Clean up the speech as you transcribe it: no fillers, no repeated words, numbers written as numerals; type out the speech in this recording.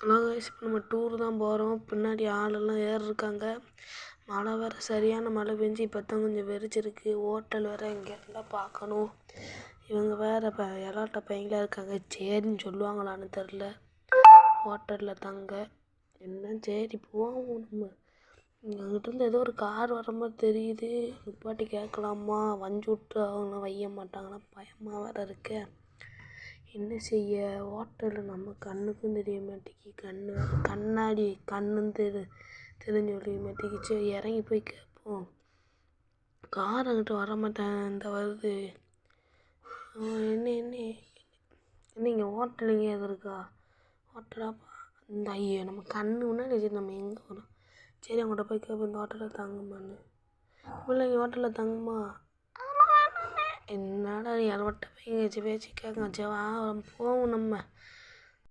Hello guys, இப்போ நம்ம tour தான் போகிறோம். பின்னாடி ஆளெல்லாம் இருக்காங்க. மழை வேறு சரியான மழை பெஞ்சு இப்போ தான் கொஞ்சம் வெறிச்சிருக்கு. ஹோட்டல் வேறு இங்கே இருந்தால் பார்க்கணும். இவங்க வேறு இப்போ எலாட்ட பையங்களாக இருக்காங்க. சரின்னு சொல்லுவாங்களான்னு தெரில. ஹோட்டலில் தங்க என்ன சரி போவோம். நம்ம அங்கிட்டிருந்து ஏதோ ஒரு கார் வர மாதிரி தெரியுது. நிப்பாட்டி கேட்கலாமா? வஞ்சி விட்டு அவங்க வைய மாட்டாங்கன்னா பயமாக வேறு இருக்கேன். என்ன செய்ய? ஹோட்டலில் நம்ம கண்ணுக்கும் தெரிய மாட்டேங்கி, கண்ணாடி கண்ணும் தெரிஞ்சு ஒழிய மாட்டேங்கி. சரி இறங்கி போய் கேட்போம். கார் அங்கிட்ட வர மாட்டேன். இந்த வருது. என்ன என்ன என்ன இங்கே ஹோட்டல் இங்கே எது இருக்கா? ஹோட்டலாப்பா இந்த ஐயோ நம்ம கண்ணு முன்னாடி சரி நம்ம எங்கே வரோம்? சரி அவங்கள்ட்ட போய் கேட்போம், இந்த ஹோட்டலில் தங்குமான்னு. இல்லை இங்கே ஹோட்டலில் தங்குமா? என்னடா எலவட்ட பேச்சு கேட்க வச்சவா போவோம். நம்ம